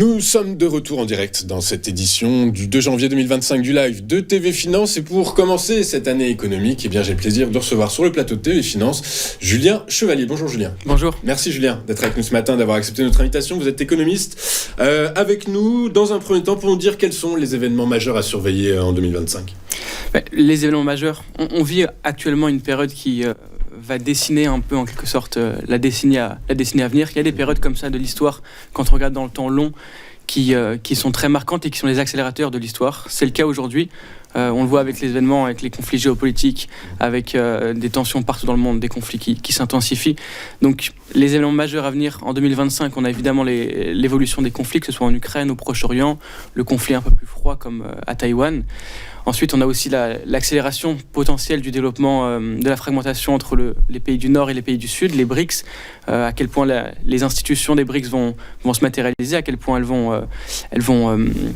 Nous sommes de retour en direct dans cette édition du 2 janvier 2025 du live de TV Finance. Et pour commencer cette année économique, j'ai le plaisir de recevoir sur le plateau de TV Finance Julien Chevalier. Bonjour Julien. Bonjour. Merci Julien d'être avec nous ce matin, d'avoir accepté notre invitation. Vous êtes économiste avec nous dans un premier temps pour nous dire quels sont les événements majeurs à surveiller en 2025. Les événements majeurs, on vit actuellement une période qui va dessiner un peu en quelque sorte la décennie à venir. Il y a des périodes comme ça de l'histoire, quand on regarde dans le temps long, qui sont très marquantes et qui sont les accélérateurs de l'histoire. C'est le cas aujourd'hui. On le voit avec les événements, avec les conflits géopolitiques, avec des tensions partout dans le monde, des conflits qui s'intensifient. Donc les événements majeurs à venir en 2025, on a évidemment l'évolution des conflits, que ce soit en Ukraine, au Proche-Orient, le conflit un peu plus froid comme à Taïwan. Ensuite, on a aussi l'accélération potentielle du développement de la fragmentation entre les pays du Nord et les pays du Sud, les BRICS, à quel point les institutions des BRICS vont se matérialiser, à quel point elles vont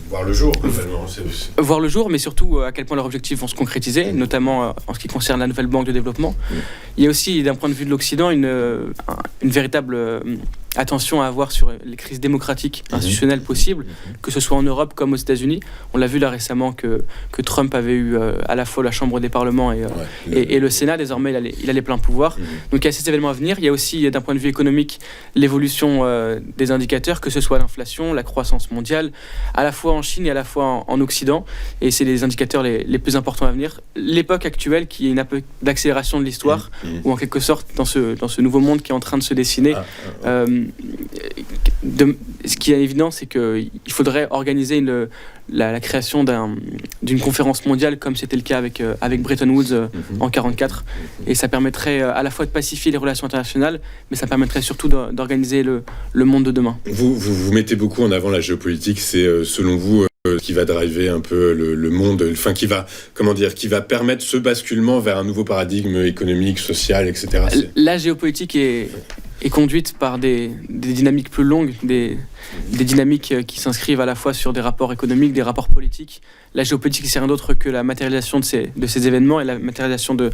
voir le jour, voir le jour, mais surtout à quel point leurs objectifs vont se concrétiser, notamment en ce qui concerne la nouvelle banque de développement. Il y a aussi, d'un point de vue de l'Occident, une véritable attention à avoir sur les crises démocratiques institutionnelles possibles, que ce soit en Europe comme aux États-Unis. On l'a vu là récemment que Trump avait eu à la fois la Chambre des parlements et le Sénat. Désormais, il a les pleins pouvoirs. Donc il y a ces événements à venir. Il y a aussi, d'un point de vue économique, l'évolution des indicateurs, que ce soit l'inflation, la croissance mondiale, à la fois en Chine et à la fois en Occident. Et c'est les indicateurs les plus importants à venir. L'époque actuelle, qui est une époque d'accélération de l'histoire, ou en quelque sorte, dans ce nouveau monde qui est en train de se dessiner, ce qui est évident, c'est qu'il faudrait organiser la création d'une conférence mondiale, comme c'était le cas avec Bretton Woods en 1944. Et ça permettrait à la fois de pacifier les relations internationales, mais ça permettrait surtout d'organiser le monde de demain. Vous mettez beaucoup en avant la géopolitique. C'est selon vous qui va driver un peu le monde, enfin qui va permettre ce basculement vers un nouveau paradigme économique, social, etc. La géopolitique est conduite par des dynamiques plus longues, des dynamiques qui s'inscrivent à la fois sur des rapports économiques, des rapports politiques. La géopolitique, c'est rien d'autre que la matérialisation de ces événements et la matérialisation de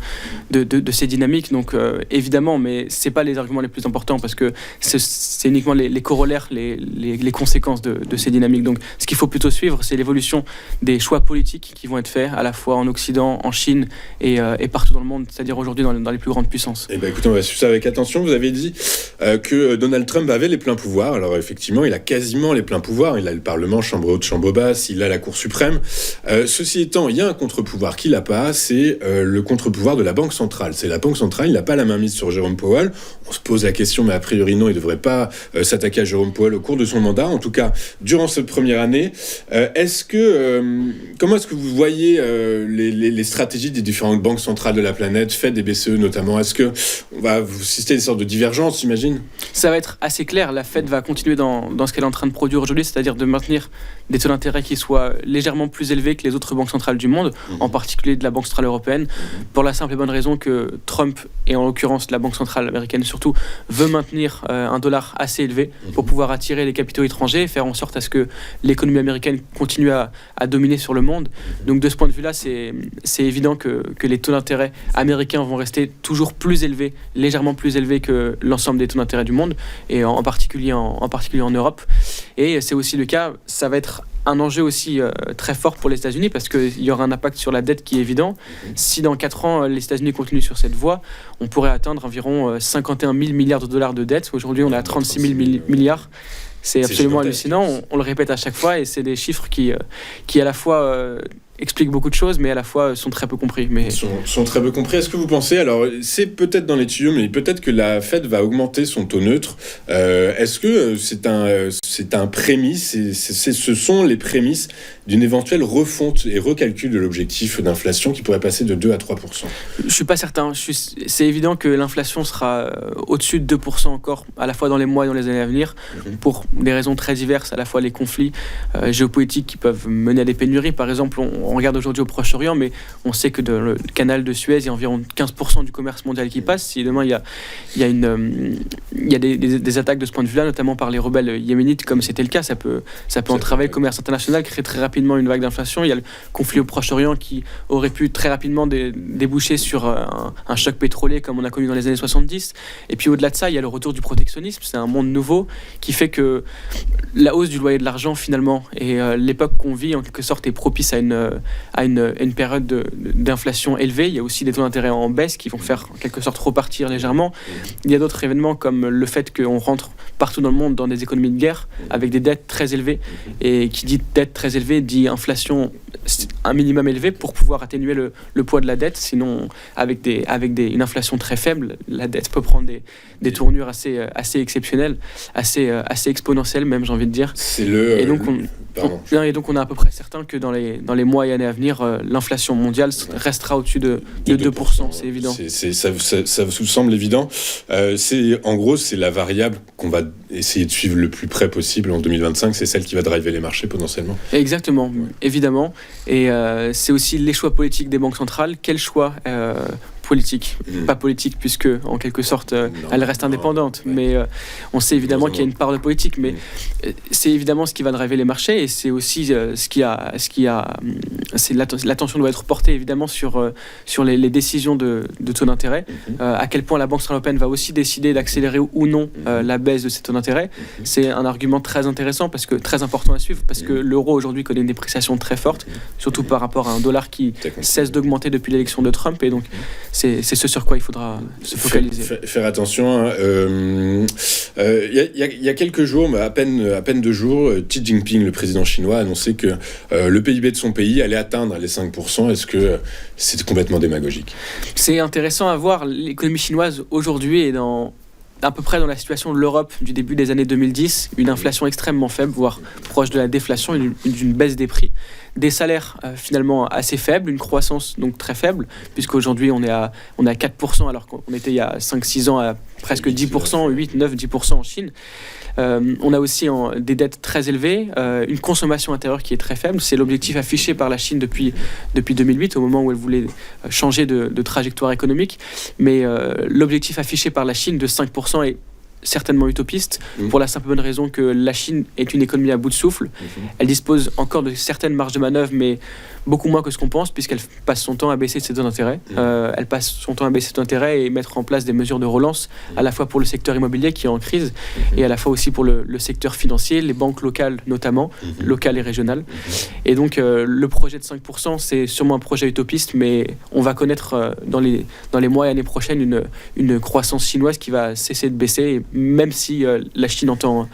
ces dynamiques. Donc évidemment, mais c'est pas les arguments les plus importants, parce que c'est uniquement les corollaires, les conséquences de ces dynamiques. Donc ce qu'il faut plutôt suivre, c'est l'évolution des choix politiques qui vont être faits à la fois en Occident, en Chine et partout dans le monde, c'est-à-dire aujourd'hui dans les plus grandes puissances. Écoutez, on va suivre ça avec attention. Vous avez dit que Donald Trump avait les pleins pouvoirs. Alors effectivement, il a quasiment les pleins pouvoirs. Il a le Parlement, chambre haute, chambre basse, il a la Cour suprême. Ceci étant, il y a un contre-pouvoir qu'il n'a pas, c'est le contre-pouvoir de la Banque centrale. C'est la Banque centrale, il n'a pas la main mise sur Jérôme Powell. On se pose la question, mais a priori non, il ne devrait pas s'attaquer à Jérôme Powell au cours de son mandat, en tout cas durant cette première année. Comment est-ce que vous voyez les stratégies des différentes banques centrales de la planète, Fed et BCE notamment? Est-ce qu'on va vous citer des sortes de divergences, j'imagine? Ça va être assez clair. La Fed va continuer dans ce qu'elle est en train de produire aujourd'hui, c'est-à-dire de maintenir des taux d'intérêt qui soient légèrement plus élevés que les autres banques centrales du monde, en particulier de la Banque centrale européenne, pour la simple et bonne raison que Trump, et en l'occurrence la Banque centrale américaine surtout, veut maintenir un dollar assez élevé pour pouvoir attirer les capitaux étrangers et faire en sorte à ce que l'économie américaine continue à dominer sur le monde. Donc de ce point de vue-là, c'est évident que les taux d'intérêt américains vont rester toujours plus élevés, légèrement plus élevés que l'ensemble des taux d'intérêt du monde, et en particulier en Europe. Et c'est aussi le cas, ça va être un enjeu aussi très fort pour les États-Unis, parce qu'il y aura un impact sur la dette qui est évident. Si dans 4 ans, les États-Unis continuent sur cette voie, on pourrait atteindre environ 51 000 milliards de dollars de dette. Aujourd'hui, on est à 36 000 milliards. C'est absolument hallucinant. On le répète à chaque fois, et c'est des chiffres qui à la fois expliquent beaucoup de choses, mais à la fois sont très peu compris. Sont très peu compris. Est-ce que vous pensez, alors c'est peut-être dans les tuyaux, mais peut-être que la Fed va augmenter son taux neutre. Est-ce que c'est un prémisse, ce sont les prémices d'une éventuelle refonte et recalcul de l'objectif d'inflation qui pourrait passer de 2 à 3%? Je ne suis pas certain. C'est évident que l'inflation sera au-dessus de 2% encore, à la fois dans les mois et dans les années à venir, pour des raisons très diverses, à la fois les conflits géopolitiques qui peuvent mener à des pénuries. Par exemple, on on regarde aujourd'hui au Proche-Orient, mais on sait que dans le canal de Suez, il y a environ 15% du commerce mondial qui passe. Si demain il y a des attaques de ce point de vue-là, notamment par les rebelles yéménites, comme c'était le cas, ça peut entraver le commerce international, créer très rapidement une vague d'inflation. Il y a le conflit au Proche-Orient qui aurait pu très rapidement déboucher sur un choc pétrolier comme on a connu dans les années 70. Et puis au-delà de ça, il y a le retour du protectionnisme. C'est un monde nouveau qui fait que la hausse du loyer de l'argent finalement et l'époque qu'on vit en quelque sorte est propice à une période d'inflation élevée. Il y a aussi des taux d'intérêt en baisse qui vont faire en quelque sorte repartir légèrement. Il y a d'autres événements comme le fait qu'on rentre partout dans le monde dans des économies de guerre avec des dettes très élevées, et qui dit dette très élevée dit inflation un minimum élevé pour pouvoir atténuer le poids de la dette. Sinon, avec une inflation très faible, la dette peut prendre des tournures assez exceptionnelles, assez exponentielles même, j'ai envie de dire. Et donc on est à peu près certain que dans les mois et années à venir, l'inflation mondiale restera au-dessus de 2%, c'est évident. Ça vous semble évident. En gros, c'est la variable qu'on va essayer de suivre le plus près possible en 2025, c'est celle qui va driver les marchés potentiellement. Exactement, évidemment. Et c'est aussi les choix politiques des banques centrales. Quel choix politique, pas politique puisque en quelque sorte elle reste indépendante, mais on sait évidemment qu'il y a une part de politique, mais c'est évidemment ce qui va driver les marchés, et c'est aussi c'est l'attention doit être portée évidemment sur les décisions de taux d'intérêt, à quel point la Banque centrale européenne va aussi décider d'accélérer ou non la baisse de ces taux d'intérêt. C'est un argument très intéressant, très important à suivre, parce que l'euro aujourd'hui connaît une dépréciation très forte, surtout par rapport à un dollar qui cesse d'augmenter depuis l'élection de Trump, et donc c'est ce sur quoi il faudra se focaliser. Faire attention. Il y a quelques jours, mais à peine 2 jours, Xi Jinping, le président chinois, a annoncé que le PIB de son pays allait atteindre les 5%. Est-ce que c'est complètement démagogique ? C'est intéressant à voir. L'économie chinoise aujourd'hui est à peu près dans la situation de l'Europe du début des années 2010, une inflation extrêmement faible, voire proche de la déflation, d'une baisse des prix, des salaires finalement assez faibles, une croissance donc très faible, puisqu'aujourd'hui on est à 4%, alors qu'on était il y a 5-6 ans à presque 10%, 8, 9, 10% en Chine. On a aussi des dettes très élevées, une consommation intérieure qui est très faible. C'est l'objectif affiché par la Chine depuis 2008, au moment où elle voulait changer de trajectoire économique. Mais l'objectif affiché par la Chine de 5% est certainement utopiste, pour la simple bonne raison que la Chine est une économie à bout de souffle. Elle dispose encore de certaines marges de manœuvre, mais beaucoup moins que ce qu'on pense, puisqu'elle passe son temps à baisser ses taux d'intérêt. Elle passe son temps à baisser ses taux d'intérêt et mettre en place des mesures de relance, à la fois pour le secteur immobilier qui est en crise, et à la fois aussi pour le secteur financier, les banques locales notamment, locales et régionales. Et donc le projet de 5%, c'est sûrement un projet utopiste, mais on va connaître dans les mois et années prochaines une croissance chinoise qui va cesser de baisser, même si la Chine entend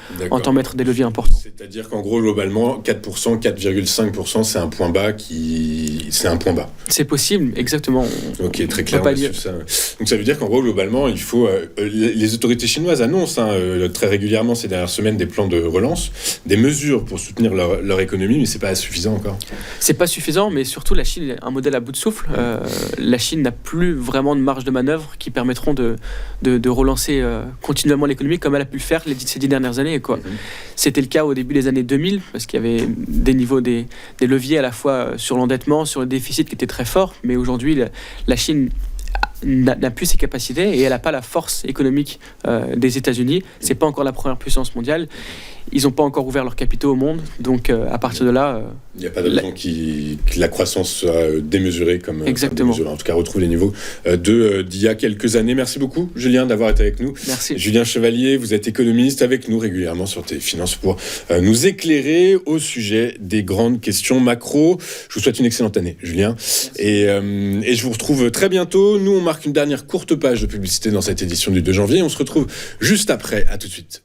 mettre des leviers importants. C'est-à-dire qu'en gros, globalement, 4%, 4,5%, c'est un point bas c'est un point bas. C'est possible, exactement. Ok, très clair. Ça. Donc ça veut dire qu'en gros, globalement, il faut... les autorités chinoises annoncent très régulièrement ces dernières semaines des plans de relance, des mesures pour soutenir leur économie, mais c'est pas suffisant encore. C'est pas suffisant, mais surtout la Chine est un modèle à bout de souffle. La Chine n'a plus vraiment de marge de manœuvre qui permettront de relancer continuellement l'économie comme elle a pu le faire ces 10 dernières années. C'était le cas au début des années 2000, parce qu'il y avait des leviers à la fois sur l'endettement, sur le déficit qui était très fort, mais aujourd'hui la Chine n'a plus ses capacités et elle n'a pas la force économique des États-Unis. C'est pas encore la première puissance mondiale. Ils n'ont pas encore ouvert leurs capitaux au monde, donc à partir de là... Il n'y a pas de raison que la croissance soit démesurée comme... Exactement. En tout cas, retrouve les niveaux d'il y a quelques années. Merci beaucoup, Julien, d'avoir été avec nous. Merci. Julien Chevalier, vous êtes économiste avec nous régulièrement sur TFinance pour nous éclairer au sujet des grandes questions macro. Je vous souhaite une excellente année, Julien. Et je vous retrouve très bientôt. Nous, on marque une dernière courte page de publicité dans cette édition du 2 janvier. On se retrouve juste après. À tout de suite.